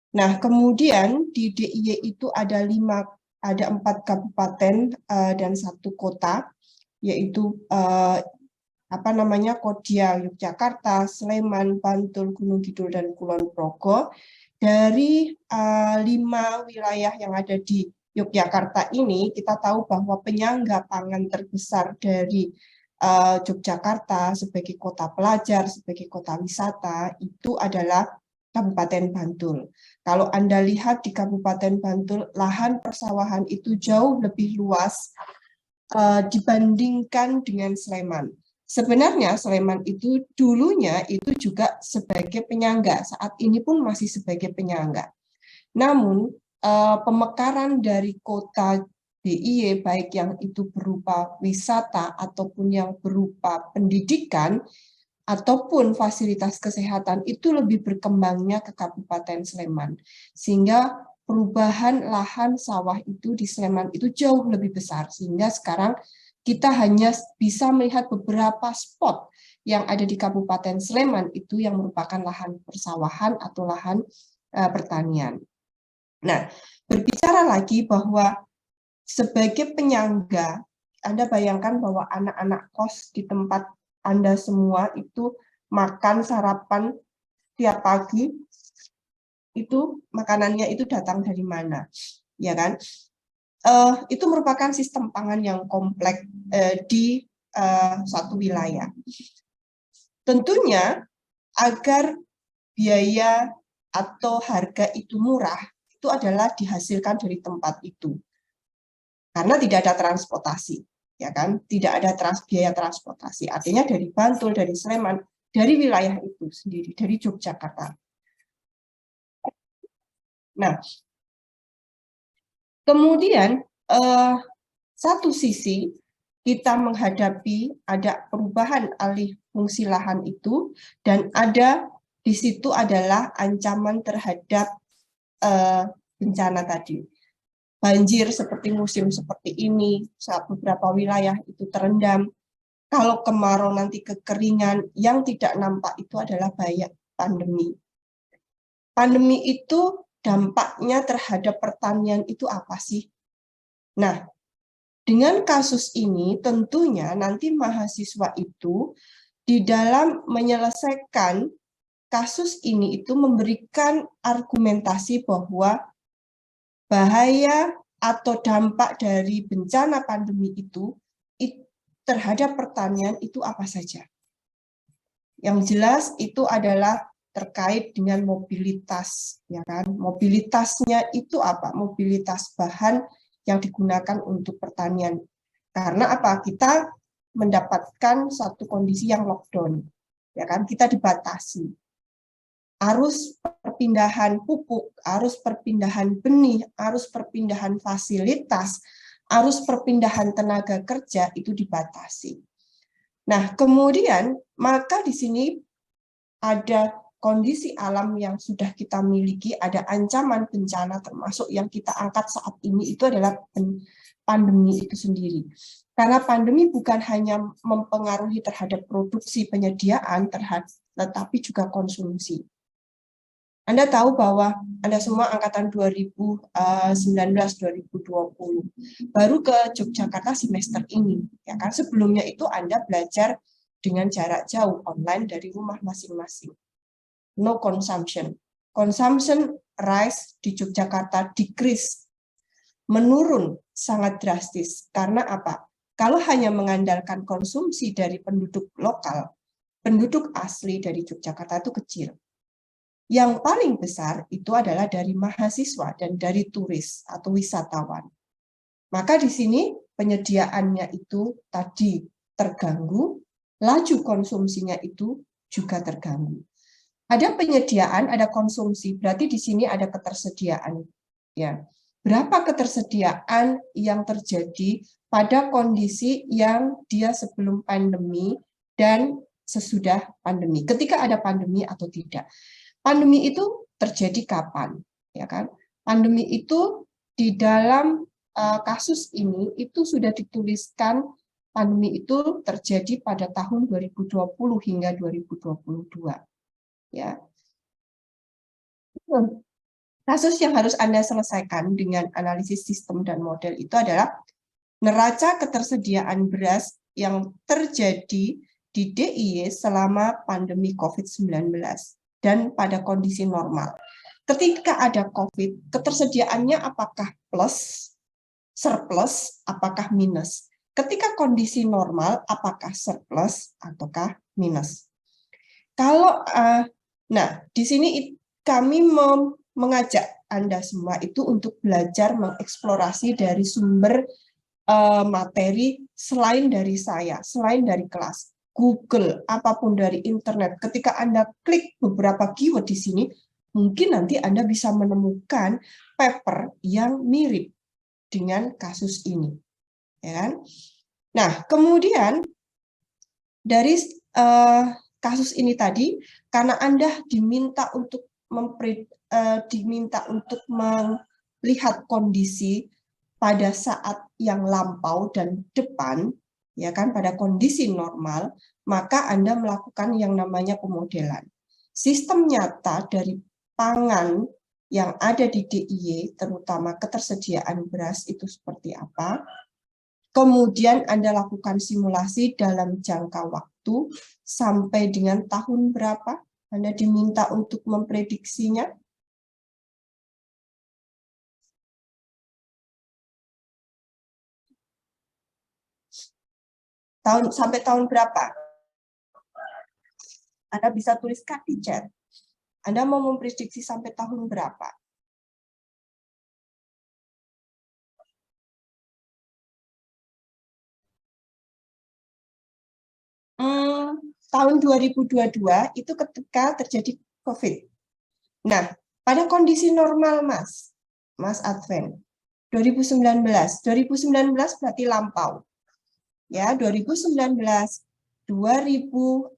Nah, kemudian di DIY itu ada 4 kabupaten dan 1 kota, yaitu Kodia, Yogyakarta, Sleman, Bantul, Gunung Kidul, dan Kulon Progo. Dari 5 wilayah yang ada di Yogyakarta ini, kita tahu bahwa penyangga pangan terbesar dari Yogyakarta sebagai kota pelajar, sebagai kota wisata, itu adalah Kabupaten Bantul. Kalau Anda lihat di Kabupaten Bantul, lahan persawahan itu jauh lebih luas dibandingkan dengan Sleman. Sebenarnya Sleman itu dulunya itu juga sebagai penyangga, saat ini pun masih sebagai penyangga. Namun pemekaran dari kota DIY, baik yang itu berupa wisata ataupun yang berupa pendidikan ataupun fasilitas kesehatan, itu lebih berkembangnya ke Kabupaten Sleman. Sehingga perubahan lahan sawah itu di Sleman itu jauh lebih besar, sehingga sekarang kita hanya bisa melihat beberapa spot yang ada di Kabupaten Sleman itu yang merupakan lahan persawahan atau lahan pertanian. Nah, berbicara lagi bahwa sebagai penyangga, Anda bayangkan bahwa anak-anak kos di tempat Anda semua itu makan sarapan tiap pagi, itu makanannya itu datang dari mana, ya kan? Itu merupakan sistem pangan yang kompleks di suatu wilayah. Tentunya agar biaya atau harga itu murah, itu adalah dihasilkan dari tempat itu. Karena tidak ada transportasi, ya kan? Tidak ada biaya transportasi. Artinya dari Bantul, dari Sleman, dari wilayah itu sendiri, dari Yogyakarta. Nah, kemudian satu sisi kita menghadapi ada perubahan alih fungsi lahan itu, dan ada di situ adalah ancaman terhadap bencana tadi. Banjir seperti musim seperti ini, saat beberapa wilayah itu terendam. Kalau kemarau nanti kekeringan, yang tidak nampak itu adalah bahaya pandemi. Pandemi itu dampaknya terhadap pertanian itu apa sih? Nah, dengan kasus ini tentunya nanti mahasiswa itu di dalam menyelesaikan kasus ini itu memberikan argumentasi bahwa bahaya atau dampak dari bencana pandemi itu terhadap pertanian itu apa saja. Yang jelas itu adalah terkait dengan mobilitas, ya kan? Mobilitasnya itu apa? Mobilitas bahan yang digunakan untuk pertanian. Karena apa? Kita mendapatkan satu kondisi yang lockdown, ya kan? Kita dibatasi. Arus perpindahan pupuk, arus perpindahan benih, arus perpindahan fasilitas, arus perpindahan tenaga kerja itu dibatasi. Nah, kemudian maka di sini ada kondisi alam yang sudah kita miliki, ada ancaman bencana termasuk yang kita angkat saat ini itu adalah pandemi itu sendiri. Karena pandemi bukan hanya mempengaruhi terhadap produksi penyediaan, tetapi juga konsumsi. Anda tahu bahwa Anda semua angkatan 2019-2020 baru ke Yogyakarta semester ini, ya kan? Sebelumnya itu Anda belajar dengan jarak jauh online dari rumah masing-masing. No consumption. Consumption rise di Yogyakarta decrease, menurun sangat drastis. Karena apa? Kalau hanya mengandalkan konsumsi dari penduduk lokal, penduduk asli dari Yogyakarta itu kecil. Yang paling besar itu adalah dari mahasiswa dan dari turis atau wisatawan. Maka di sini penyediaannya itu tadi terganggu, laju konsumsinya itu juga terganggu. Ada penyediaan, ada konsumsi, berarti di sini ada ketersediaan. Ya. Berapa ketersediaan yang terjadi pada kondisi yang dia sebelum pandemi dan sesudah pandemi, ketika ada pandemi atau tidak. Pandemi itu terjadi kapan, ya kan? Pandemi itu di dalam kasus ini itu sudah dituliskan pandemi itu terjadi pada tahun 2020 hingga 2022, ya. Kasus yang harus Anda selesaikan dengan analisis sistem dan model itu adalah neraca ketersediaan beras yang terjadi di DIY selama pandemi COVID-19 dan pada kondisi normal. Ketika ada COVID, ketersediaannya apakah plus, surplus, apakah minus? Ketika kondisi normal, apakah surplus ataukah minus? Kalau nah, di sini kami mengajak Anda semua itu untuk belajar mengeksplorasi dari sumber materi selain dari saya, selain dari kelas, Google, apapun dari internet. Ketika Anda klik beberapa keyword di sini, mungkin nanti Anda bisa menemukan paper yang mirip dengan kasus ini. Ya kan? Nah, kemudian dari kasus ini tadi, karena Anda diminta untuk melihat kondisi pada saat yang lampau dan depan, ya kan, pada kondisi normal, maka Anda melakukan yang namanya pemodelan. Sistem nyata dari pangan yang ada di DIY, terutama ketersediaan beras itu seperti apa. Kemudian Anda lakukan simulasi dalam jangka waktu sampai dengan tahun berapa Anda diminta untuk memprediksinya. Sampai tahun berapa? Anda bisa tuliskan di chat. Anda mau memprediksi sampai tahun berapa? Tahun 2022 itu ketika terjadi COVID. Nah, pada kondisi normal, Mas Adven, 2019 berarti lampau. Ya, 2019, 2020,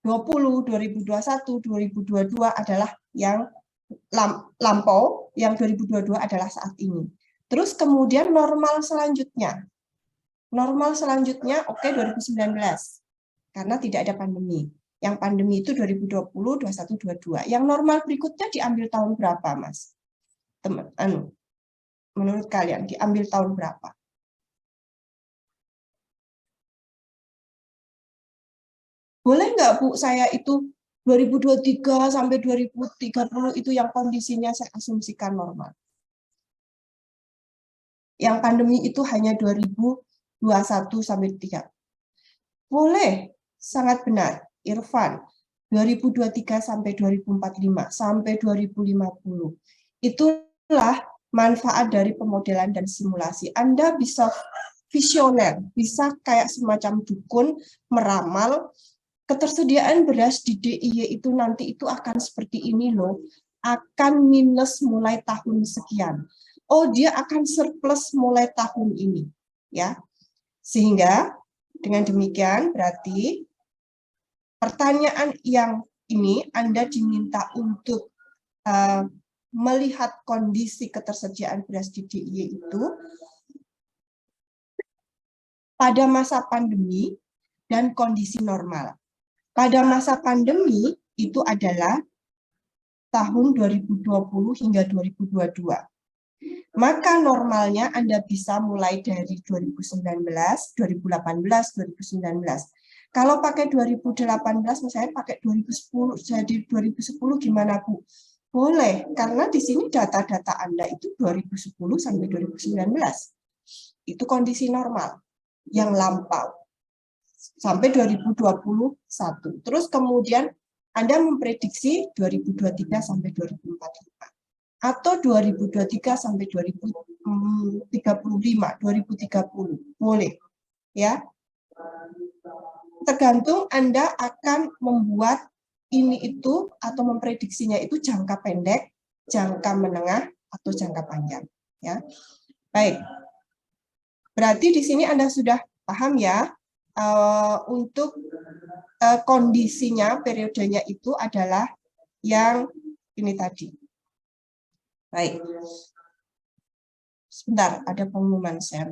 2021, 2022 adalah yang lampau, yang 2022 adalah saat ini. Terus kemudian normal selanjutnya. Normal selanjutnya, oke, 2019. Karena tidak ada pandemi. Yang pandemi itu 2020, 21, 22. Yang normal berikutnya diambil tahun berapa, Mas? Menurut kalian, diambil tahun berapa? Boleh nggak, Bu, saya itu 2023 sampai 2030 itu yang kondisinya saya asumsikan normal. Yang pandemi itu hanya 2021 sampai 3. Boleh, sangat benar. Irfan, 2023 sampai 2045 sampai 2050. Itulah manfaat dari pemodelan dan simulasi. Anda bisa visioner, bisa kayak semacam dukun meramal ketersediaan beras di DIY itu nanti itu akan seperti ini loh, akan minus mulai tahun sekian. Oh, dia akan surplus mulai tahun ini, ya. Sehingga dengan demikian berarti pertanyaan yang ini Anda diminta untuk melihat kondisi ketersediaan beras di DIY itu pada masa pandemi dan kondisi normal. Pada masa pandemi itu adalah tahun 2020 hingga 2022. Maka normalnya Anda bisa mulai dari 2019, 2018, 2019. Kalau pakai 2018, misalnya pakai 2010, jadi 2010 gimana, Bu? Boleh, karena di sini data-data Anda itu 2010 sampai 2019. Itu kondisi normal yang lampau sampai 2021. Terus kemudian Anda memprediksi 2023 sampai 2045 atau 2023 sampai 2035, 2030. Boleh, ya. Tergantung Anda akan membuat ini itu atau memprediksinya itu jangka pendek, jangka menengah atau jangka panjang, ya. Baik. Berarti di sini Anda sudah paham ya, untuk kondisinya, periodenya itu adalah yang ini tadi. Baik. Sebentar, ada pengumuman share.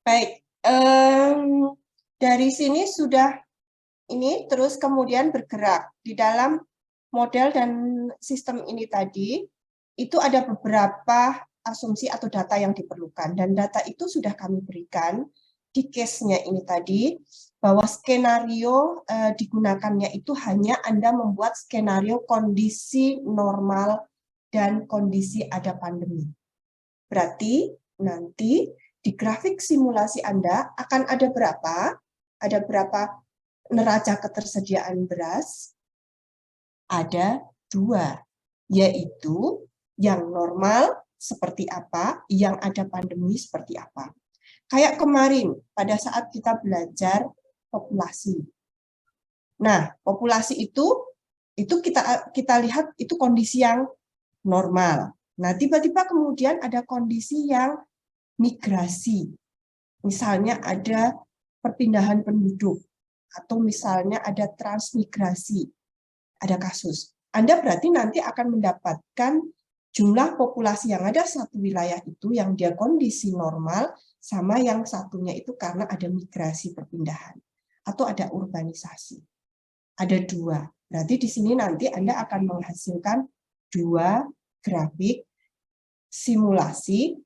Baik, dari sini sudah ini terus kemudian bergerak di dalam model dan sistem ini tadi, itu ada beberapa asumsi atau data yang diperlukan, dan data itu sudah kami berikan di case-nya ini tadi, bahwa skenario digunakannya itu hanya Anda membuat skenario kondisi normal dan kondisi ada pandemi. Berarti nanti di grafik simulasi Anda akan ada berapa neraca ketersediaan beras? Ada 2, yaitu yang normal seperti apa, yang ada pandemi seperti apa. Kayak kemarin pada saat kita belajar populasi. Nah, populasi itu kita lihat itu kondisi yang normal. Nah, tiba-tiba kemudian ada kondisi yang migrasi. Misalnya ada perpindahan penduduk, atau misalnya ada transmigrasi, ada kasus. Anda berarti nanti akan mendapatkan jumlah populasi yang ada satu wilayah itu yang dia kondisi normal, sama yang satunya itu karena ada migrasi perpindahan, atau ada urbanisasi. Ada 2. Berarti di sini nanti Anda akan menghasilkan 2 grafik simulasi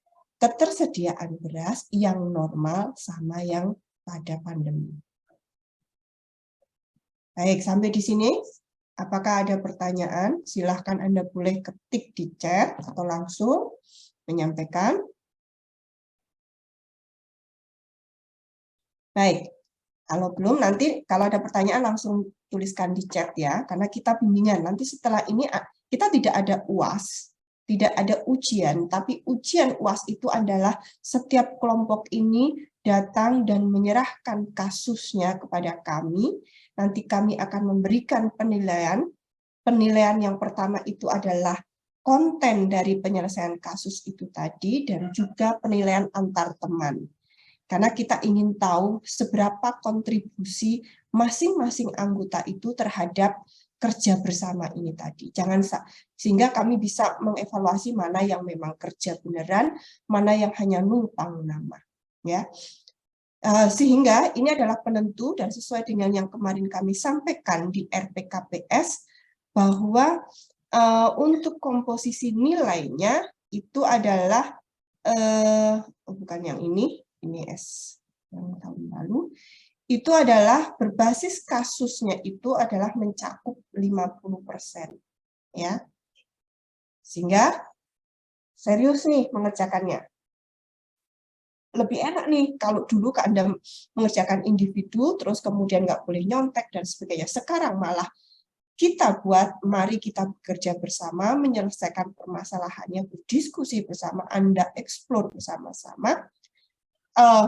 ketersediaan beras yang normal sama yang pada pandemi. Baik, sampai di sini. Apakah ada pertanyaan? Silahkan Anda boleh ketik di chat atau langsung menyampaikan. Baik, kalau belum nanti kalau ada pertanyaan langsung tuliskan di chat ya, karena kita bimbingan. Nanti setelah ini kita tidak ada UAS, tidak ada ujian, tapi ujian UAS itu adalah setiap kelompok ini datang dan menyerahkan kasusnya kepada kami. Nanti kami akan memberikan penilaian. Penilaian yang pertama itu adalah konten dari penyelesaian kasus itu tadi, dan juga penilaian antar teman. Karena kita ingin tahu seberapa kontribusi masing-masing anggota itu terhadap kerja bersama ini tadi. Sehingga kami bisa mengevaluasi mana yang memang kerja beneran, mana yang hanya numpang nama. Ya. Sehingga ini adalah penentu, dan sesuai dengan yang kemarin kami sampaikan di RPKPS, bahwa untuk komposisi nilainya itu adalah bukan yang ini S yang tahun lalu, itu adalah berbasis kasusnya itu adalah mencakup 50%, ya. Sehingga serius nih mengerjakannya. Lebih enak nih kalau dulu Anda mengerjakan individu terus kemudian nggak boleh nyontek dan sebagainya. Sekarang malah kita buat, mari kita bekerja bersama, menyelesaikan permasalahannya, berdiskusi bersama, Anda eksplor bersama-sama,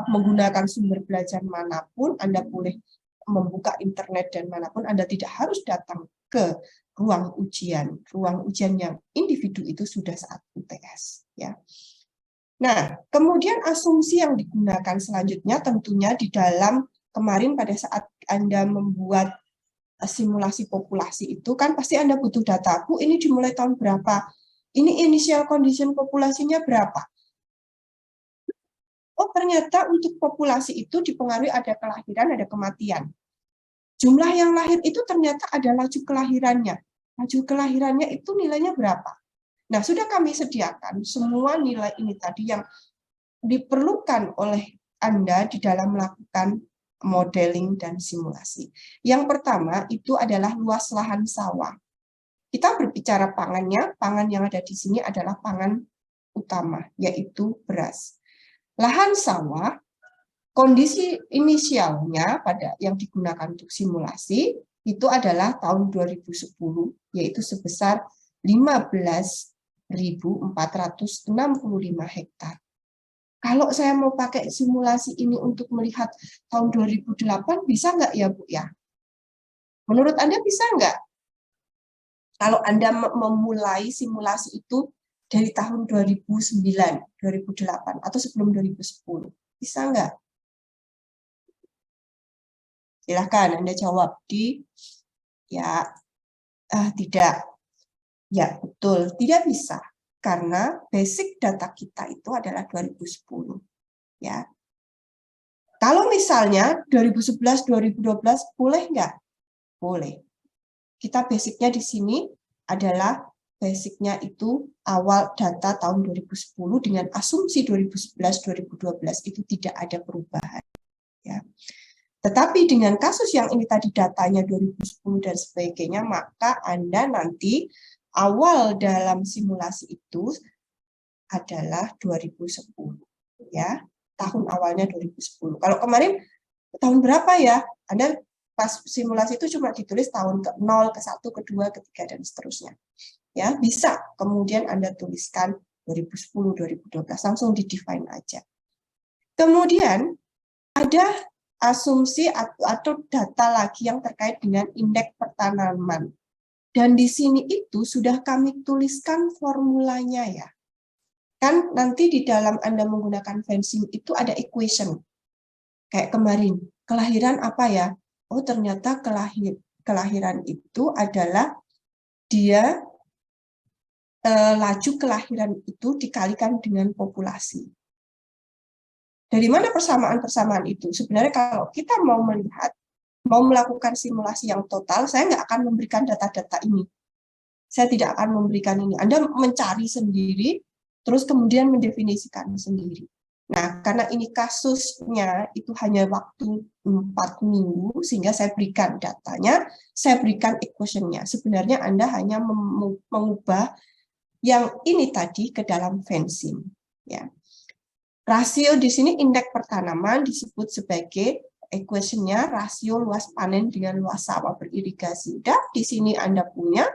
menggunakan sumber belajar manapun, Anda boleh membuka internet dan manapun, Anda tidak harus datang ke ruang ujian. Ruang ujian yang individu itu sudah saat UTS. Ya. Nah, kemudian asumsi yang digunakan selanjutnya tentunya di dalam kemarin pada saat Anda membuat simulasi populasi itu kan pasti Anda butuh data. Bu, ini dimulai tahun berapa? Ini initial condition populasinya berapa? Oh, ternyata untuk populasi itu dipengaruhi ada kelahiran, ada kematian. Jumlah yang lahir itu ternyata ada laju kelahirannya. Laju kelahirannya itu nilainya berapa? Nah, sudah kami sediakan semua nilai ini tadi yang diperlukan oleh Anda di dalam melakukan modeling dan simulasi. Yang pertama itu adalah luas lahan sawah. Kita berbicara pangannya, pangan yang ada di sini adalah pangan utama, yaitu beras. Lahan sawah, kondisi inisialnya pada yang digunakan untuk simulasi itu adalah tahun 2010, yaitu sebesar 15.465 hektar. Kalau saya mau pakai simulasi ini untuk melihat tahun 2008, bisa nggak ya, Bu? Ya? Menurut Anda bisa nggak? Kalau Anda memulai simulasi itu dari tahun 2009, 2008, atau sebelum 2010, bisa nggak? Silahkan Anda jawab di, ya, tidak. Ya, betul, tidak bisa. Karena basic data kita itu adalah 2010. Ya. Kalau misalnya 2011-2012 boleh nggak? Boleh. Kita basicnya di sini adalah basicnya itu awal data tahun 2010 dengan asumsi 2011-2012 itu tidak ada perubahan. Ya. Tetapi dengan kasus yang ini tadi datanya 2010 dan sebagainya, maka Anda nanti awal dalam simulasi itu adalah 2010. Ya, tahun awalnya 2010. Kalau kemarin tahun berapa ya? Anda pas simulasi itu cuma ditulis tahun ke-0, ke-1, ke-2, ke-3, dan seterusnya. Ya, bisa kemudian Anda tuliskan 2010, 2012, langsung di-define aja. Kemudian ada asumsi atau data lagi yang terkait dengan indeks pertanaman. Dan di sini itu sudah kami tuliskan formulanya ya. Kan nanti di dalam Anda menggunakan fencing itu ada equation. Kayak kemarin, kelahiran apa ya? Oh, ternyata kelahiran itu adalah dia laju kelahiran itu dikalikan dengan populasi. Dari mana persamaan-persamaan itu? Sebenarnya kalau kita mau melihat, mau melakukan simulasi yang total, saya nggak akan memberikan data-data ini. Saya tidak akan memberikan ini. Anda mencari sendiri, terus kemudian mendefinisikan sendiri. Nah, karena ini kasusnya itu hanya waktu 4 minggu, sehingga saya berikan datanya, saya berikan equation-nya. Sebenarnya Anda hanya mengubah yang ini tadi ke dalam fencing. Ya. Rasio di sini indeks pertanaman disebut sebagai equation-nya rasio luas panen dengan luas sawah beririgasi. Dan di sini Anda punya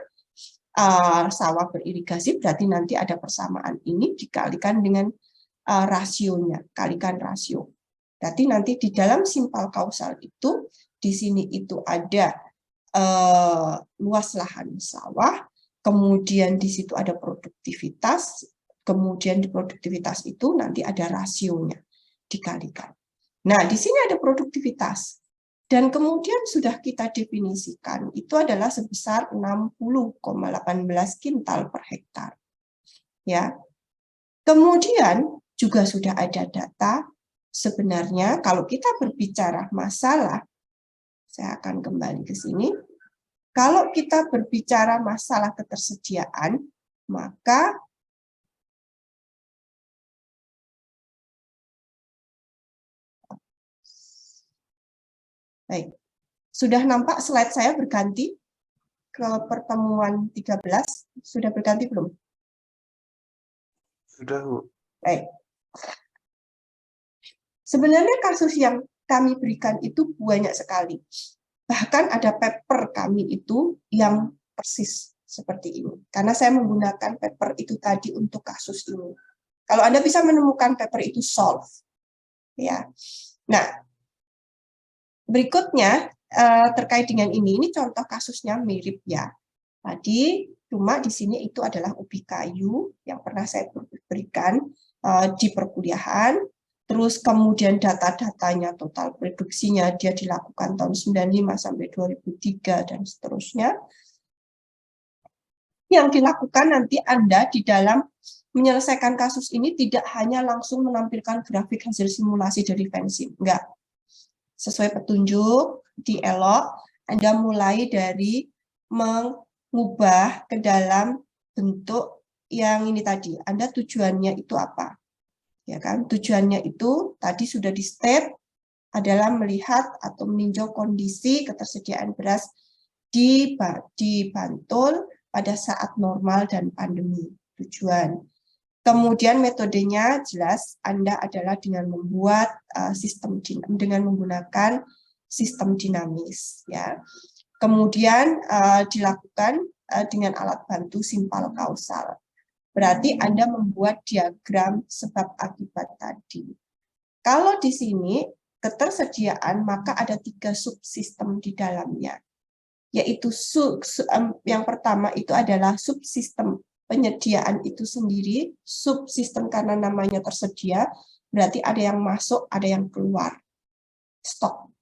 sawah beririgasi, berarti nanti ada persamaan ini dikalikan dengan rasionya, kalikan rasio. Berarti nanti di dalam simpal kausal itu, di sini itu ada luas lahan sawah, kemudian di situ ada produktivitas, kemudian di produktivitas itu nanti ada rasionya dikalikan. Nah, di sini ada produktivitas. Dan kemudian sudah kita definisikan, itu adalah sebesar 60,18 kintal per hektar. Ya. Kemudian juga sudah ada data, sebenarnya kalau kita berbicara masalah, saya akan kembali ke sini, kalau kita berbicara masalah ketersediaan, maka baik, sudah nampak slide saya berganti ke pertemuan 13, sudah berganti belum? Sudah, Bu. Baik. Sebenarnya kasus yang kami berikan itu banyak sekali. Bahkan ada paper kami itu yang persis seperti ini. Karena saya menggunakan paper itu tadi untuk kasus ini. Kalau Anda bisa menemukan paper itu solve. Ya. Nah, berikutnya terkait dengan ini contoh kasusnya mirip ya. Tadi cuma di sini itu adalah ubi kayu yang pernah saya berikan di perkuliahan. Terus kemudian data-datanya total produksinya dia dilakukan tahun 95 sampai 2003 dan seterusnya. Yang dilakukan nanti Anda di dalam menyelesaikan kasus ini tidak hanya langsung menampilkan grafik hasil simulasi dari fencing, enggak. Sesuai petunjuk di elok, Anda mulai dari mengubah ke dalam bentuk yang ini tadi. Anda tujuannya itu apa? Ya kan? Tujuannya itu tadi sudah di-state adalah melihat atau meninjau kondisi ketersediaan beras di Bantul pada saat normal dan pandemi. Tujuan. Kemudian metodenya jelas Anda adalah dengan membuat dengan menggunakan sistem dinamis ya. Kemudian dilakukan dengan alat bantu simpal kausal. Berarti Anda membuat diagram sebab akibat tadi. Kalau di sini ketersediaan maka ada 3 subsistem di dalamnya. Yaitu yang pertama itu adalah subsistem penyediaan itu sendiri, subsistem karena namanya tersedia, berarti ada yang masuk, ada yang keluar. Stok.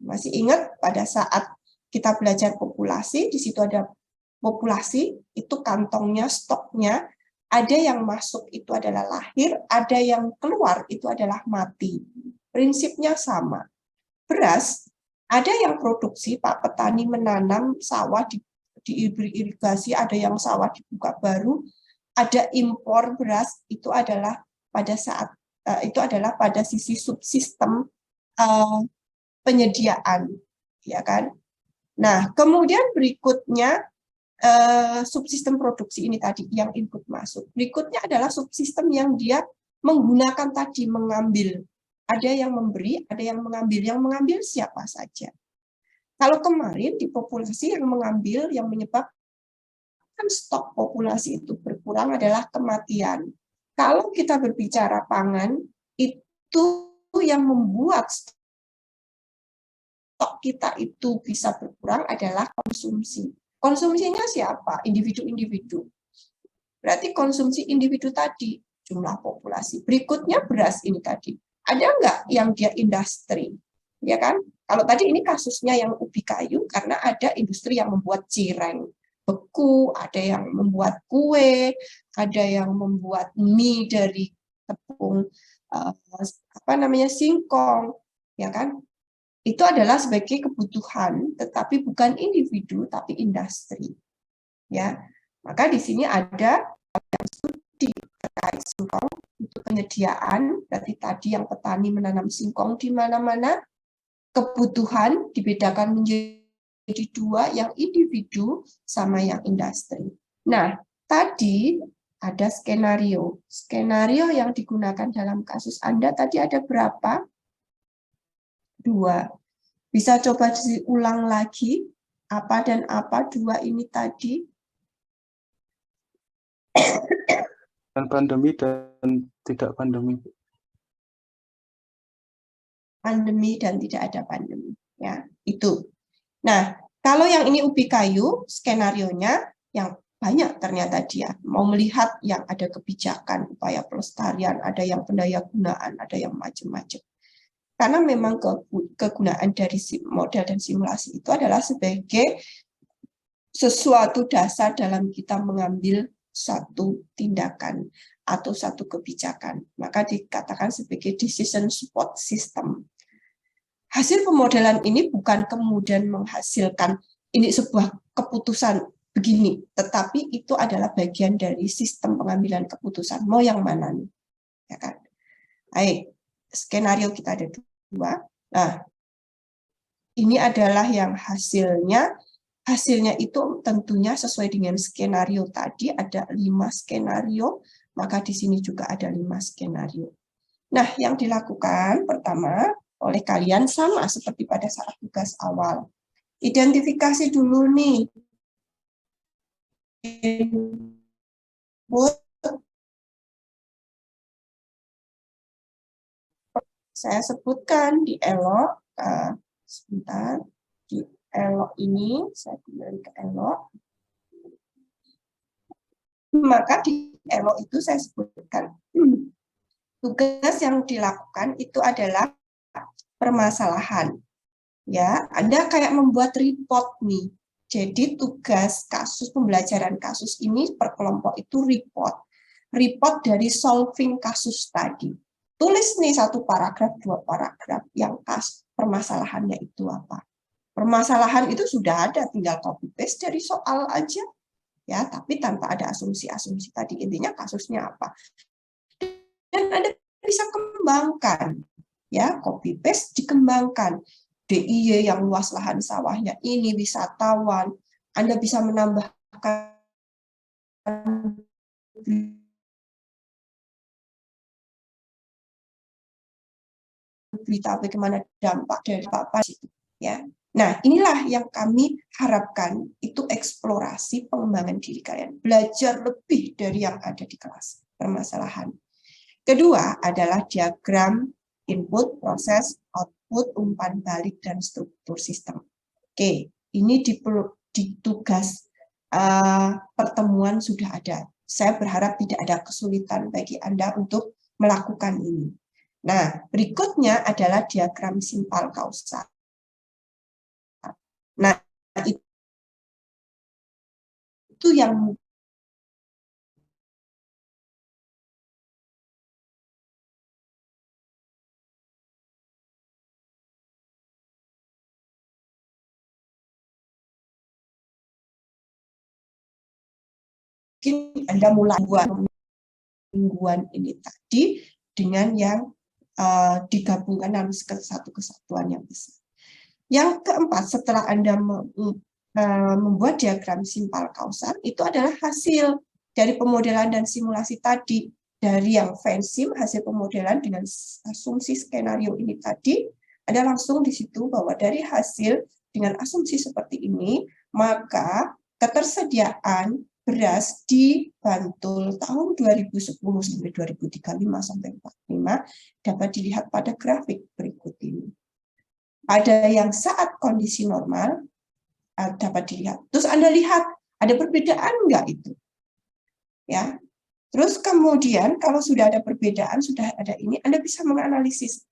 Masih ingat pada saat kita belajar populasi, di situ ada populasi, itu kantongnya, stoknya, ada yang masuk itu adalah lahir, ada yang keluar itu adalah mati. Prinsipnya sama. Beras, ada yang produksi, Pak Petani menanam sawah irigasi, ada yang sawah dibuka baru, ada impor beras, itu adalah pada sisi subsistem penyediaan, ya kan? Nah, kemudian berikutnya subsistem produksi ini tadi yang input masuk. Berikutnya adalah subsistem yang dia menggunakan tadi, mengambil. Ada yang memberi, ada yang mengambil. Yang mengambil siapa saja. Kalau kemarin di populasi yang mengambil, yang menyebabkan stok populasi itu berkurang adalah kematian. Kalau kita berbicara pangan, itu yang membuat stok kita itu bisa berkurang adalah konsumsi. Konsumsinya siapa? Individu-individu. Berarti konsumsi individu tadi, jumlah populasi. Berikutnya beras ini tadi. Ada nggak yang dia industri? Ya kan? Kalau tadi ini kasusnya yang ubi kayu, karena ada industri yang membuat cireng beku, ada yang membuat kue, ada yang membuat mie dari tepung singkong, ya kan? Itu adalah sebagai kebutuhan, tetapi bukan individu, tapi industri. Ya, maka di sini ada studi terkait singkong untuk penyediaan. Berarti tadi yang petani menanam singkong di mana-mana, kebutuhan dibedakan menjadi dua, yang individu sama yang industri. Nah, tadi ada skenario. Skenario yang digunakan dalam kasus Anda tadi ada berapa? 2. Bisa coba diulang lagi, apa dan apa 2 ini tadi? Dan pandemi dan tidak pandemi. Pandemi dan tidak ada pandemi, ya itu. Nah, kalau yang ini ubi kayu, skenarionya yang banyak ternyata dia mau melihat yang ada kebijakan, upaya pelestarian, ada yang pendayagunaan, ada yang macam-macam. Karena memang kegunaan dari model dan simulasi itu adalah sebagai sesuatu dasar dalam kita mengambil satu tindakan atau satu kebijakan. Maka dikatakan sebagai decision support system. Hasil pemodelan ini bukan kemudian menghasilkan ini sebuah keputusan begini, tetapi itu adalah bagian dari sistem pengambilan keputusan. Mau yang mana nih? Ya kan? Baik, skenario kita ada 2. Nah, ini adalah yang hasilnya. Hasilnya itu tentunya sesuai dengan skenario tadi, ada 5 skenario, maka di sini juga ada 5 skenario. Nah, yang dilakukan pertama oleh kalian sama seperti pada saat tugas awal. Identifikasi dulu nih. Input. Saya sebutkan di elok. Sebentar. Di elok ini, saya kembali ke elok. Maka di elok itu saya sebutkan. Tugas yang dilakukan itu adalah permasalahan. Ya, Anda kayak membuat report nih. Jadi tugas kasus pembelajaran kasus ini per kelompok itu report. Report dari solving kasus tadi. Tulis nih 1 paragraf, 2 paragraf yang permasalahannya itu apa. Permasalahan itu sudah ada, tinggal copy paste dari soal aja. Ya, tapi tanpa ada asumsi-asumsi tadi. Intinya kasusnya apa. Dan Anda bisa kembangkan. Ya, copy paste dikembangkan. DIY yang luas lahan sawahnya ini, wisatawan, Anda bisa menambahkan berita bagaimana dampak dari apa itu, ya. Nah, inilah yang kami harapkan, itu eksplorasi pengembangan diri kalian, belajar lebih dari yang ada di kelas, permasalahan. Kedua adalah diagram input, proses, output, umpan balik, dan struktur sistem. Oke, ini di tugas pertemuan sudah ada. Saya berharap tidak ada kesulitan bagi Anda untuk melakukan ini. Nah, berikutnya adalah diagram simpal kausal. Nah, itu yang mungkin Anda mulai mingguan ini tadi dengan yang digabungkan dalam satu kesatuan yang besar. Yang keempat, setelah Anda membuat diagram simpal kausal, itu adalah hasil dari pemodelan dan simulasi tadi. Dari yang Vensim, hasil pemodelan dengan asumsi skenario ini tadi, ada langsung di situ bahwa dari hasil dengan asumsi seperti ini, maka ketersediaan beras di Bantul tahun 2010 sampai 2035 sampai 45 dapat dilihat pada grafik berikut ini. Ada yang saat kondisi normal dapat dilihat. Terus Anda lihat ada perbedaan enggak itu? Ya. Terus kemudian kalau sudah ada perbedaan, sudah ada ini, Anda bisa menganalisis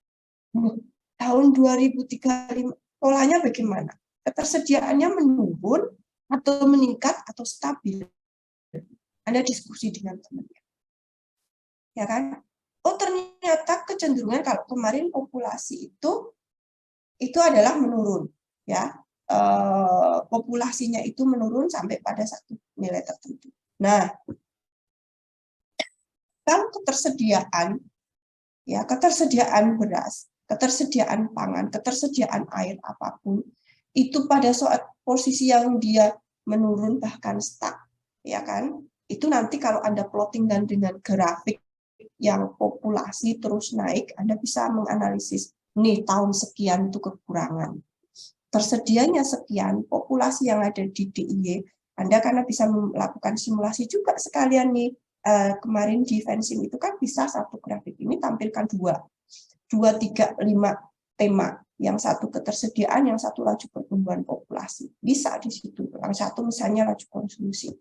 tahun 2035 polanya bagaimana? Ketersediaannya menurun atau meningkat atau stabil? Anda diskusi dengan temannya. Ya kan? Oh, ternyata kecenderungan kalau kemarin populasi itu adalah menurun, ya. Populasinya itu menurun sampai pada satu nilai tertentu. Nah, kalau ketersediaan, ya, ketersediaan beras, ketersediaan pangan, ketersediaan air apapun, itu pada saat posisi yang dia menurun bahkan stuck, ya kan? Itu nanti kalau Anda plotting dan dengan grafik yang populasi terus naik, Anda bisa menganalisis, nih tahun sekian itu kekurangan. Tersedianya sekian, populasi yang ada di DIY, Anda karena bisa melakukan simulasi juga sekalian nih, kemarin di Vensim itu kan bisa satu grafik ini tampilkan 2, 3, 5 tema. Yang satu ketersediaan, yang satu laju pertumbuhan populasi. Bisa di situ. Yang satu misalnya laju konsumsi.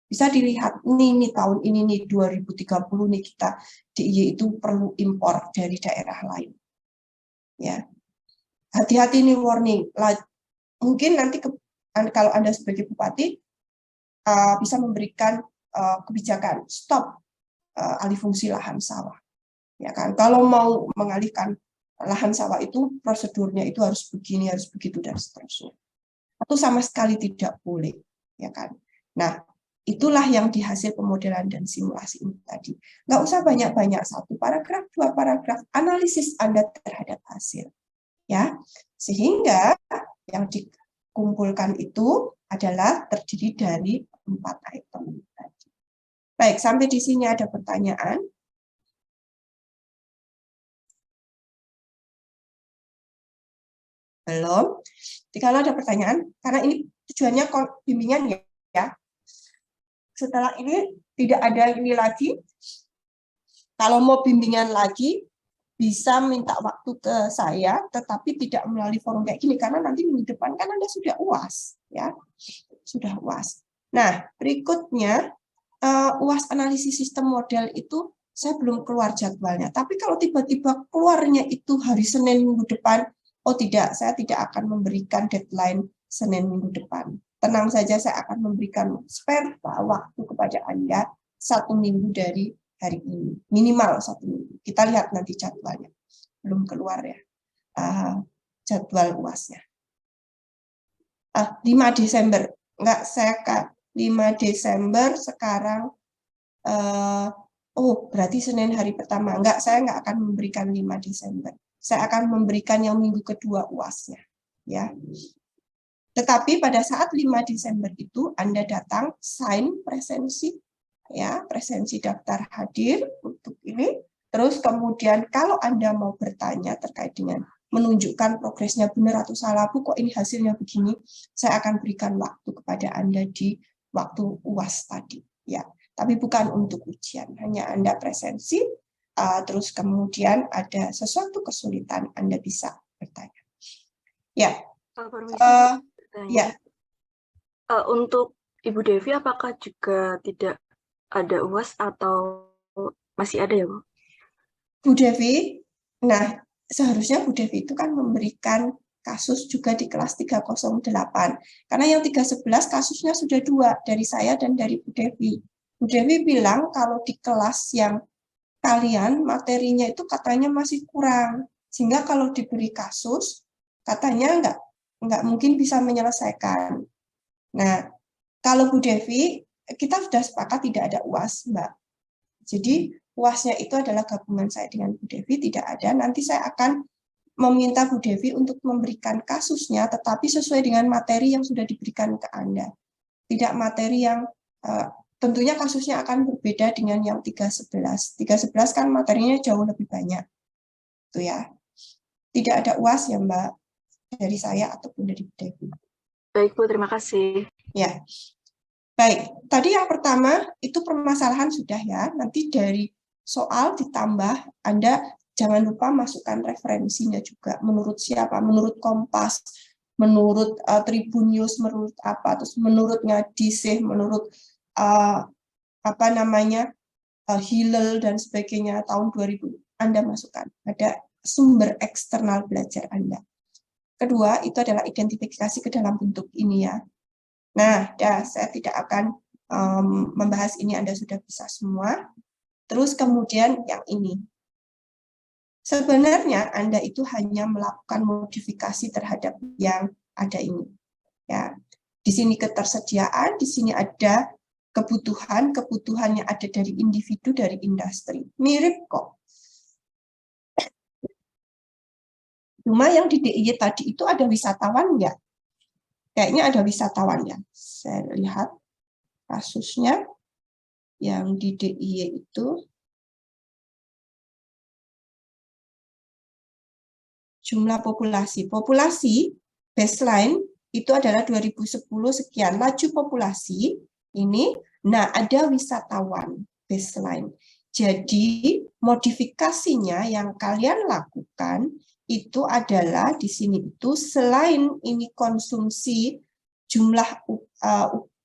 Bisa dilihat, nih tahun ini nih 2030 nih kita DIY itu perlu impor dari daerah lain. Ya. Hati-hati nih warning. Mungkin nanti kalau Anda sebagai bupati bisa memberikan kebijakan stop alih fungsi lahan sawah. Ya kan? Kalau mau mengalihkan lahan sawah itu prosedurnya itu harus begini, harus begitu dan seterusnya. Atau sama sekali tidak boleh, ya kan? Nah, itulah yang dihasil pemodelan dan simulasi ini tadi. Nggak usah banyak-banyak, 1 paragraf, 2 paragraf, analisis Anda terhadap hasil. Ya, sehingga yang dikumpulkan itu adalah terdiri dari 4 item tadi. Baik, sampai di sini ada pertanyaan? Belum? Jadi kalau ada pertanyaan, karena ini tujuannya bimbingan ya. Setelah ini tidak ada ini lagi. Kalau mau bimbingan lagi, bisa minta waktu ke saya, tetapi tidak melalui forum kayak gini, karena nanti minggu depan kan Anda sudah UAS. Ya, sudah UAS. Nah, berikutnya, UAS analisis sistem model itu, saya belum keluar jadwalnya. Tapi kalau tiba-tiba keluarnya itu hari Senin minggu depan, oh tidak, saya tidak akan memberikan deadline Senin minggu depan. Tenang saja, saya akan memberikan spare waktu kepada Anda 1 minggu dari hari ini. Minimal 1 minggu. Kita lihat nanti jadwalnya. Belum keluar ya. Jadwal UAS-nya. 5 Desember. Enggak, saya 5 Desember sekarang. Oh, berarti Senin hari pertama. Enggak, saya enggak akan memberikan 5 Desember. Saya akan memberikan yang minggu kedua UAS-nya. Ya. Tetapi pada saat 5 Desember itu Anda datang sign presensi, ya, presensi daftar hadir untuk ini. Terus kemudian kalau Anda mau bertanya terkait dengan menunjukkan progresnya benar atau salah, Bu, kok ini hasilnya begini, saya akan berikan waktu kepada Anda di waktu UAS tadi, ya. Tapi bukan untuk ujian, hanya Anda presensi, terus kemudian ada sesuatu kesulitan Anda bisa bertanya. Ya. Ya. Untuk Ibu Devi, apakah juga tidak ada UAS atau masih ada ya, Bu? Bu Devi, nah seharusnya Bu Devi itu kan memberikan kasus juga di kelas 308. Karena yang 311 kasusnya sudah 2, dari saya dan dari Bu Devi. Bu Devi bilang kalau di kelas yang kalian materinya itu katanya masih kurang. Sehingga kalau diberi kasus, katanya nggak mungkin bisa menyelesaikan. Nah, kalau Bu Devi, kita sudah sepakat tidak ada UAS, Mbak. Jadi UASnya itu adalah gabungan saya dengan Bu Devi, tidak ada. Nanti saya akan meminta Bu Devi untuk memberikan kasusnya, tetapi sesuai dengan materi yang sudah diberikan ke Anda. Tidak materi yang, tentunya kasusnya akan berbeda dengan yang 311. 311 kan materinya jauh lebih banyak. Itu ya. Tidak ada UAS ya Mbak, dari saya ataupun dari Bu Devi. Baik Bu, terima kasih. Ya. Baik, tadi yang pertama itu permasalahan sudah ya. Nanti dari soal ditambah, Anda jangan lupa masukkan referensinya juga. Menurut siapa? Menurut Kompas, menurut Tribun News, menurut apa? Terus menurut Ngadisih, menurut apa namanya Hillel dan sebagainya tahun 2000. Anda masukkan. Ada sumber eksternal belajar Anda. Kedua, itu adalah identifikasi ke dalam bentuk ini ya. Nah, saya tidak akan membahas ini, Anda sudah bisa semua. Terus kemudian yang ini. Sebenarnya Anda itu hanya melakukan modifikasi terhadap yang ada ini. Ya. Di sini ketersediaan, di sini ada kebutuhan yang ada dari individu, dari industri. Mirip kok. Cuma yang di DIY tadi itu ada wisatawan nggak? Kayaknya ada wisatawannya. Saya lihat kasusnya yang di DIY itu jumlah populasi. Populasi baseline itu adalah 2010 sekian. Laju populasi ini, nah ada wisatawan baseline. Jadi modifikasinya yang kalian lakukan itu adalah di sini itu selain ini konsumsi jumlah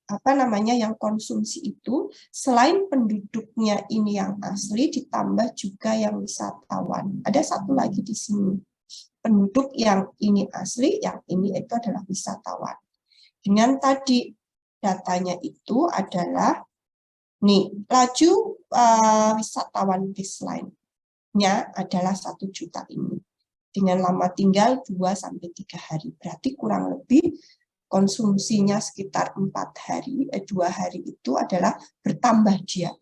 apa namanya yang konsumsi itu selain penduduknya ini yang asli ditambah juga yang wisatawan. Ada satu lagi di sini. Penduduk yang ini asli, yang ini itu adalah wisatawan. Dengan tadi datanya itu adalah nih laju wisatawan baseline-nya adalah 1 juta ini. Dengan lama tinggal 2-3 hari. Berarti kurang lebih konsumsinya sekitar 4 hari, 2 hari itu adalah bertambah dia.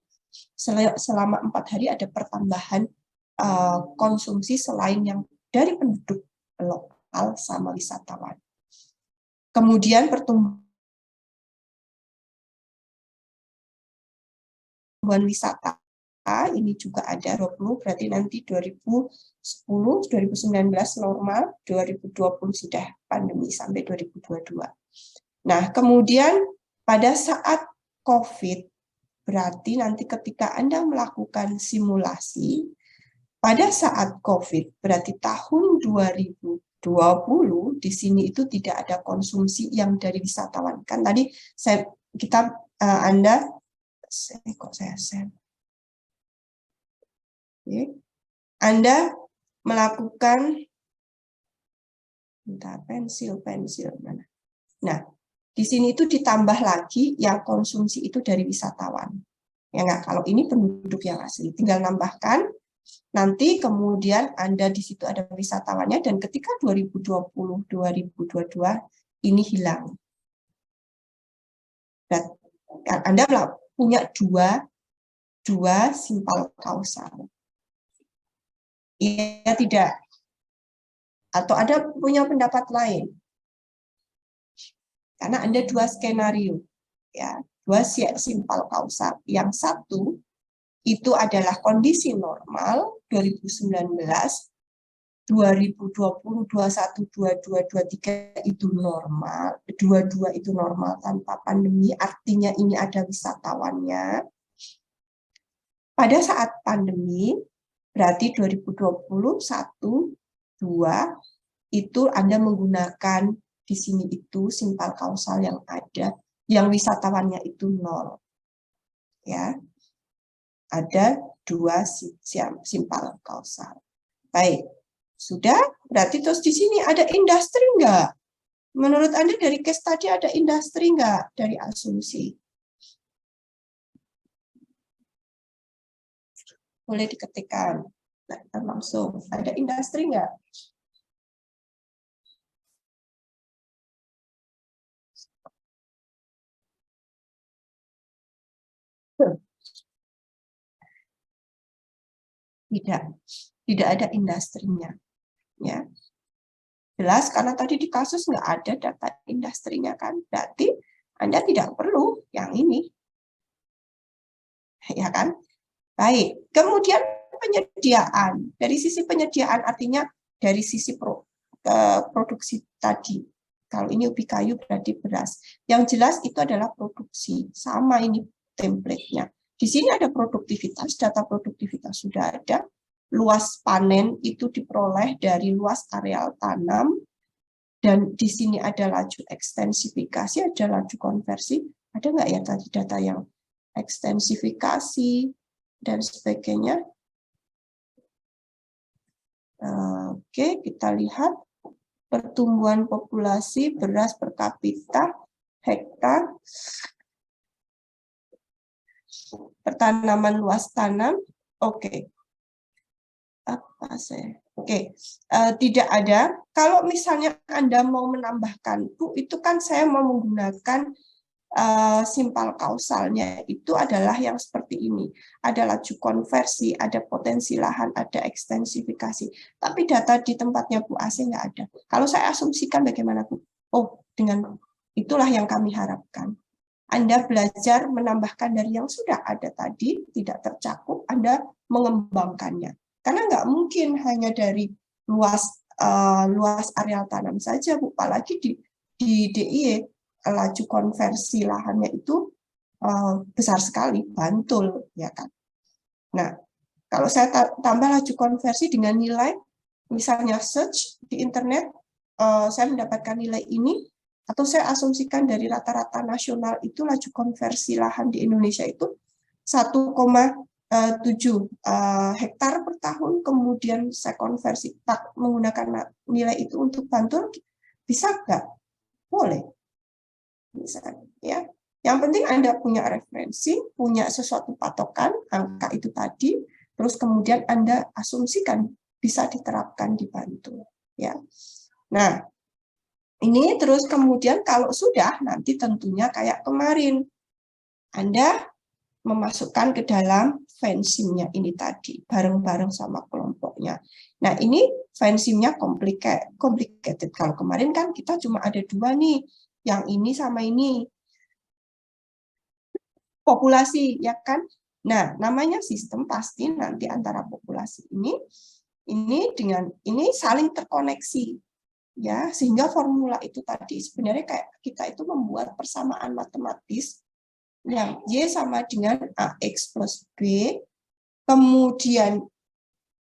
Selama 4 hari ada pertambahan konsumsi selain yang dari penduduk lokal sama wisatawan. Kemudian pertumbuhan wisata ini juga ada 20, berarti nanti 2010, 2019 normal, 2020 sudah pandemi sampai 2022. Nah, kemudian pada saat COVID, berarti nanti ketika Anda melakukan simulasi, pada saat COVID, berarti tahun 2020, di sini itu tidak ada konsumsi yang dari wisatawan. Kan tadi Anda, kok saya share? Anda melakukan pensil mana? Nah, di sini itu ditambah lagi yang konsumsi itu dari wisatawan. Ya enggak, kalau ini penduduk yang asli, tinggal nambahkan. Nanti kemudian Anda di situ ada wisatawannya dan ketika 2020 2022 ini hilang. Dan Anda punya dua simpal kausal. Iya tidak? Atau Anda punya pendapat lain? Karena Anda 2 skenario, ya, 2 simpal kausal. Yang satu itu adalah kondisi normal 2019, 2020, 21, 22, 23 itu normal, 22 itu normal tanpa pandemi, artinya ini ada wisatawannya. Pada saat pandemi, berarti 2020, 1, 2, itu Anda menggunakan di sini itu simpal kausal yang ada, yang wisatawannya itu 0. Ya. Ada 2 simpal kausal. Baik, sudah? Berarti terus di sini ada industri enggak? Menurut Anda dari case tadi ada industri enggak dari asumsi? Boleh diketikkan. Nah, langsung. Ada industri enggak? Tidak ada industrinya. Ya. Jelas, karena tadi di kasus nggak ada data industrinya kan, berarti Anda tidak perlu yang ini. Ya kan? Baik, kemudian penyediaan. Dari sisi penyediaan artinya dari sisi produksi tadi. Kalau ini ubi kayu berarti beras. Yang jelas itu adalah produksi. Sama ini template-nya. Di sini ada produktivitas, data produktivitas sudah ada. Luas panen itu diperoleh dari luas areal tanam. Dan di sini ada laju ekstensifikasi, ada laju konversi. Ada nggak ya tadi data yang ekstensifikasi dan sebagainya? Oke, kita lihat pertumbuhan populasi beras per kapita hektar, pertanaman luas tanam. Oke, apa saya? Oke, tidak ada. Kalau misalnya Anda mau menambahkan, Bu, itu kan saya mau menggunakan simpal kausalnya itu adalah yang seperti ini. Ada laju konversi, ada potensi lahan, ada ekstensifikasi. Tapi data di tempatnya Bu Asih nggak ada. Kalau saya asumsikan bagaimana Bu? Oh, dengan itulah yang kami harapkan. Anda belajar menambahkan dari yang sudah ada tadi, tidak tercakup, Anda mengembangkannya. Karena nggak mungkin hanya dari luas areal tanam saja, Bu. Apalagi di DIY, laju konversi lahannya itu besar sekali, Bantul, ya kan. Nah, kalau saya tambah laju konversi dengan nilai, misalnya search di internet, saya mendapatkan nilai ini, atau saya asumsikan dari rata-rata nasional itu laju konversi lahan di Indonesia itu 1,7 hektar per tahun, kemudian saya konversi menggunakan nilai itu untuk Bantul, bisa nggak? Boleh. Misalnya, ya. Yang penting Anda punya referensi, punya sesuatu patokan, angka itu tadi, terus kemudian Anda asumsikan bisa diterapkan di Bantul. Ya. Nah, ini terus kemudian kalau sudah, nanti tentunya kayak kemarin, Anda memasukkan ke dalam fansimnya ini tadi, bareng-bareng sama kelompoknya. Nah, ini fansimnya complicated. Kalau kemarin kan kita cuma ada dua nih, yang ini sama ini. Populasi, ya kan? Nah, namanya sistem pasti nanti antara populasi ini dengan ini saling terkoneksi. Ya, sehingga formula itu tadi sebenarnya kayak kita itu membuat persamaan matematis yang Y sama dengan AX plus B, kemudian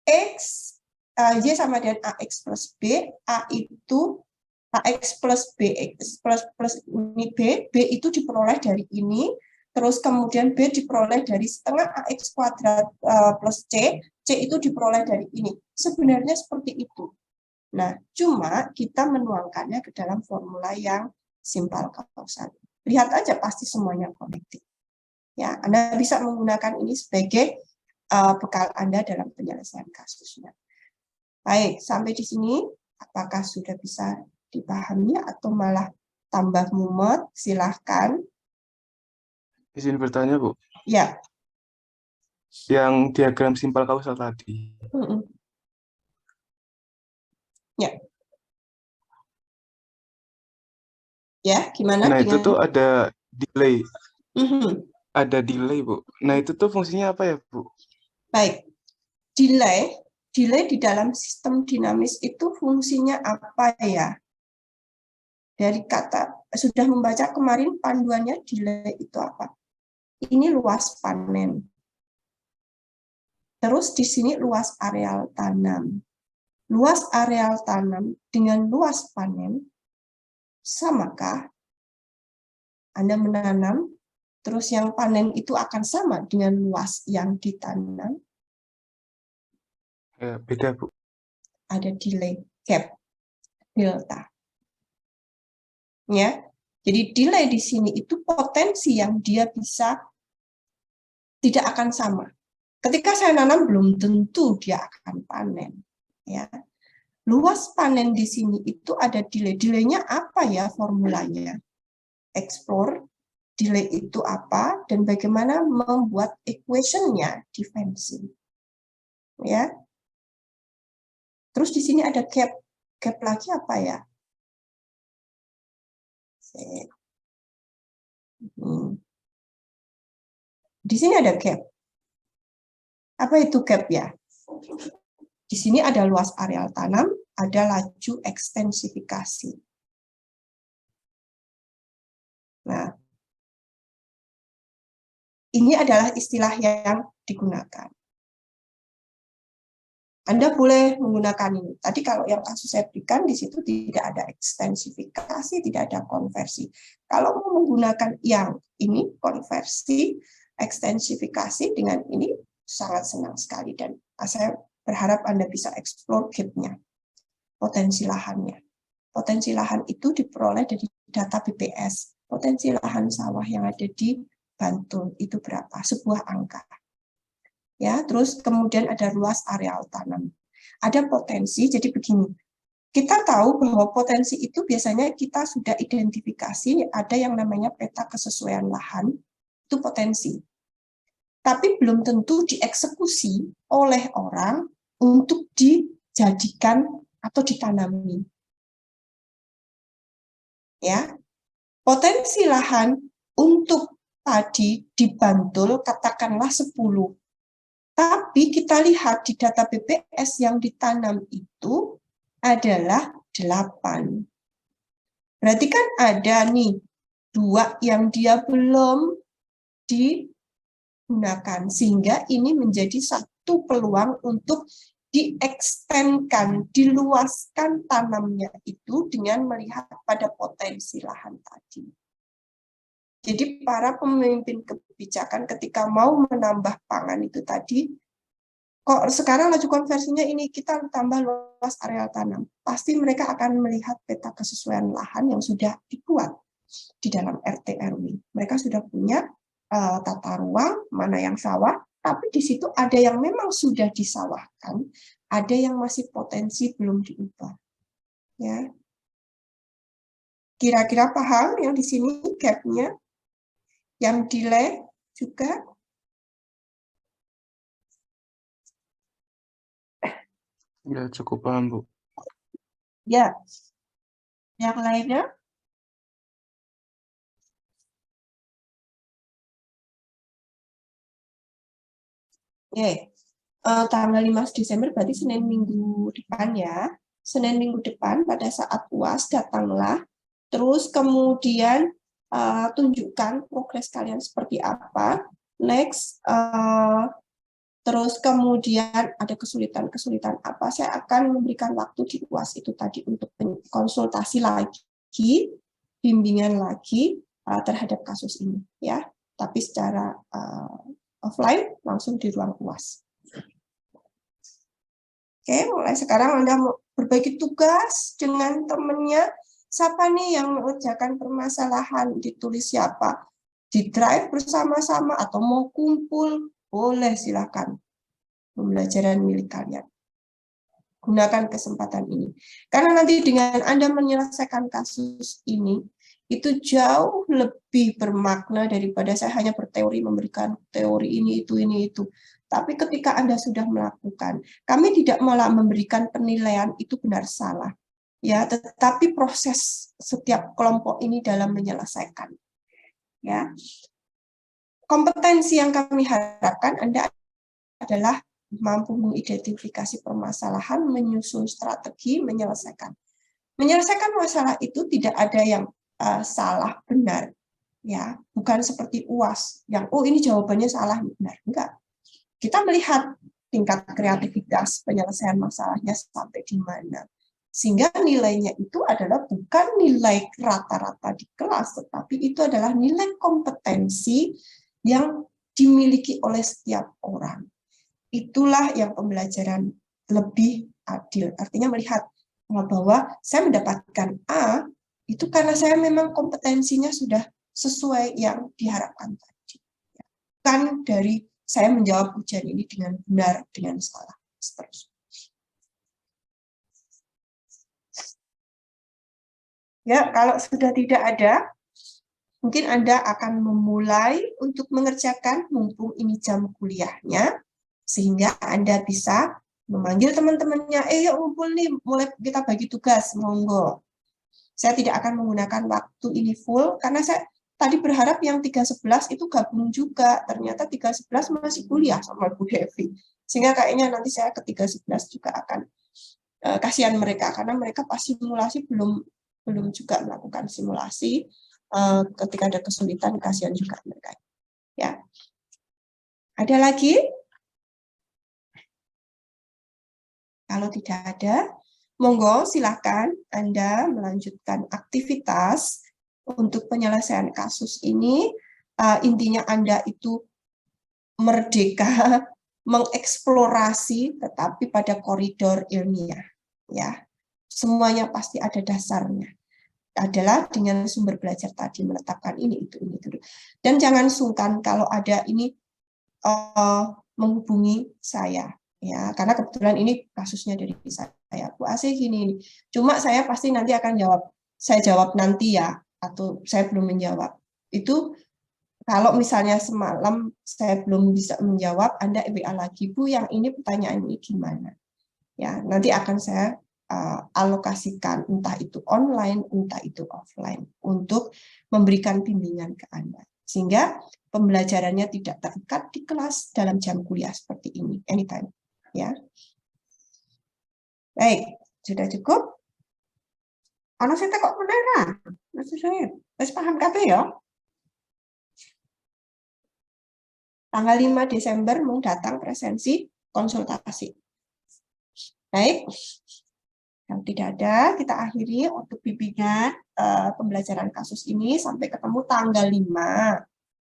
Y sama dengan AX plus B, A itu AX plus B, X plus ini B itu diperoleh dari ini, terus kemudian B diperoleh dari setengah AX kuadrat plus C itu diperoleh dari ini. Sebenarnya seperti itu. Nah, cuma kita menuangkannya ke dalam formula yang simpel kausal. Lihat aja pasti semuanya konektif. Ya, Anda bisa menggunakan ini sebagai bekal Anda dalam penyelesaian kasusnya. Baik, sampai di sini apakah sudah bisa dipahami atau malah tambah mumet? Silahkan. Izin bertanya, Bu. Ya. Yang diagram simpel kausal tadi. Ya. Ya, gimana? Nah, itu tuh ada delay. Ada delay, Bu. Nah, itu tuh fungsinya apa ya, Bu? Baik. Delay di dalam sistem dinamis itu fungsinya apa ya? Dari kata, sudah membaca kemarin panduannya delay itu apa? Ini luas panen. Terus di sini luas areal tanam. Luas areal tanam dengan luas panen, samakah? Anda menanam, terus yang panen itu akan sama dengan luas yang ditanam? Ya, beda, Bu. Ada delay, gap, delta. Ya, jadi delay di sini itu potensi yang dia bisa tidak akan sama. Ketika saya nanam belum tentu dia akan panen. Ya, luas panen di sini itu ada delay. Delay-nya apa ya formulanya? Explore delay itu apa dan bagaimana membuat equation-nya di fansim. Ya. Terus di sini ada gap. Gap lagi apa ya? Di sini ada gap. Apa itu gap ya? Di sini ada luas areal tanam, ada laju ekstensifikasi. Nah, ini adalah istilah yang digunakan. Anda boleh menggunakan ini. Tadi kalau yang kasus saya berikan, di situ tidak ada ekstensifikasi, tidak ada konversi. Kalau mau menggunakan yang ini, konversi, ekstensifikasi dengan ini, sangat senang sekali. Dan saya berharap Anda bisa explore gap-nya, potensi lahannya. Potensi lahan itu diperoleh dari data BPS. Potensi lahan sawah yang ada di Bantul itu berapa? Sebuah angka. Ya, terus kemudian ada luas areal tanam. Ada potensi, jadi begini. Kita tahu bahwa potensi itu biasanya kita sudah identifikasi, ada yang namanya peta kesesuaian lahan, itu potensi. Tapi belum tentu dieksekusi oleh orang untuk dijadikan atau ditanami. Ya, potensi lahan untuk padi di Bantul katakanlah 10. Tapi kita lihat di data BPS yang ditanam itu adalah 8. Berarti kan ada nih 2 yang dia belum digunakan. Sehingga ini menjadi satu peluang untuk diekstenkan, diluaskan tanamnya itu dengan melihat pada potensi lahan tadi. Jadi para pemimpin kebijakan ketika mau menambah pangan itu tadi, kok sekarang laju konversinya ini kita tambah luas areal tanam. Pasti mereka akan melihat peta kesesuaian lahan yang sudah dibuat di dalam RT RW. Mereka sudah punya tata ruang, mana yang sawah, tapi di situ ada yang memang sudah disawahkan, ada yang masih potensi belum diubah. Ya. Kira-kira paham yang di sini gap-nya? Yang delay juga. Ya, cukup paham, Bu. Ya. Yang lainnya? Oke. Tanggal 5 Desember berarti Senin minggu depan ya. Senin minggu depan pada saat UAS datanglah. Terus kemudian tunjukkan progres kalian seperti apa. Next, terus kemudian ada kesulitan-kesulitan apa, saya akan memberikan waktu di UAS itu tadi untuk konsultasi lagi, bimbingan lagi terhadap kasus ini ya. Tapi secara offline langsung di ruang UAS. Oke, mulai sekarang Anda mau berbagi tugas dengan temannya. Siapa nih yang mengerjakan permasalahan, ditulis siapa? Di drive bersama-sama atau mau kumpul, boleh silakan. Pembelajaran milik kalian. Gunakan kesempatan ini. Karena nanti dengan Anda menyelesaikan kasus ini, itu jauh lebih bermakna daripada saya hanya berteori, memberikan teori ini, itu. Tapi ketika Anda sudah melakukan, kami tidak malah memberikan penilaian itu benar salah. Ya, tetapi proses setiap kelompok ini dalam menyelesaikan. Ya. Kompetensi yang kami harapkan Anda adalah mampu mengidentifikasi permasalahan, menyusun strategi, menyelesaikan. Menyelesaikan masalah itu tidak ada yang salah benar, ya, bukan seperti UAS yang ini jawabannya salah benar, enggak. Kita melihat tingkat kreativitas penyelesaian masalahnya sampai di mana. Sehingga nilainya itu adalah bukan nilai rata-rata di kelas, tetapi itu adalah nilai kompetensi yang dimiliki oleh setiap orang. Itulah yang pembelajaran lebih adil. Artinya melihat bahwa saya mendapatkan A, itu karena saya memang kompetensinya sudah sesuai yang diharapkan tadi. Bukan dari saya menjawab ujian ini dengan benar, dengan salah. Seterusnya. Ya, kalau sudah tidak ada, mungkin Anda akan memulai untuk mengerjakan, mumpung ini jam kuliahnya. Sehingga Anda bisa memanggil teman-temannya, yuk ngumpul nih, mulai kita bagi tugas, monggo. Saya tidak akan menggunakan waktu ini full, karena saya tadi berharap yang 311 itu gabung juga. Ternyata 311 masih kuliah sama Bu Devi. Sehingga kayaknya nanti saya ke 311 juga akan kasihan mereka, karena mereka pas simulasi belum juga melakukan simulasi. Ketika ada kesulitan, kasihan juga mereka. Ya. Ada lagi? Kalau tidak ada, monggo silakan Anda melanjutkan aktivitas untuk penyelesaian kasus ini. Intinya Anda itu merdeka mengeksplorasi, tetapi pada koridor ilmiah. Ya, semuanya pasti ada dasarnya. Adalah dengan sumber belajar tadi menetapkan ini itu. Dan jangan sungkan kalau ada ini menghubungi saya. Ya, karena kebetulan ini kasusnya dari saya, Bu Asih gini. Cuma saya pasti nanti akan jawab. Saya jawab nanti ya, atau saya belum menjawab. Itu kalau misalnya semalam saya belum bisa menjawab, Anda WA lagi, Bu, yang ini pertanyaan ini gimana? Ya, nanti akan saya alokasikan, entah itu online, entah itu offline, untuk memberikan bimbingan ke Anda. Sehingga pembelajarannya tidak terikat di kelas dalam jam kuliah seperti ini, anytime. Ya. Baik, sudah cukup? Anak saya kok beneran? Maksud saya, harus paham KB ya? Tanggal 5 Desember mau datang presensi konsultasi. Baik, kalau tidak ada, kita akhiri untuk bimbingan pembelajaran kasus ini sampai ketemu tanggal 5.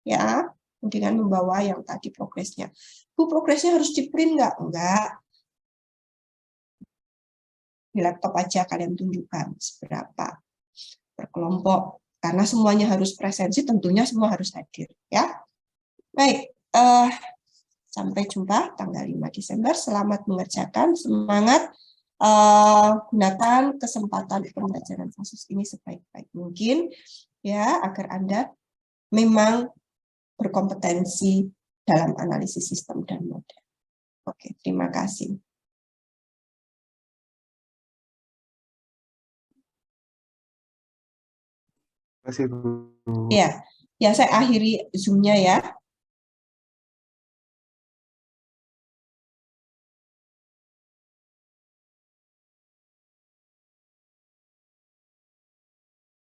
Ya, dengan membawa yang tadi progresnya. Bu, progresnya harus di-print nggak? Enggak. Di laptop aja kalian tunjukkan seberapa per kelompok. Karena semuanya harus presensi, tentunya semua harus hadir. Ya, baik. Sampai jumpa tanggal 5 Desember. Selamat mengerjakan, semangat. Gunakan kesempatan pembelajaran kasus ini sebaik-baik mungkin, ya, agar Anda memang berkompetensi dalam analisis sistem dan model. Oke, terima kasih. Terima kasih, Bu. Ya, saya akhiri Zoom-nya ya.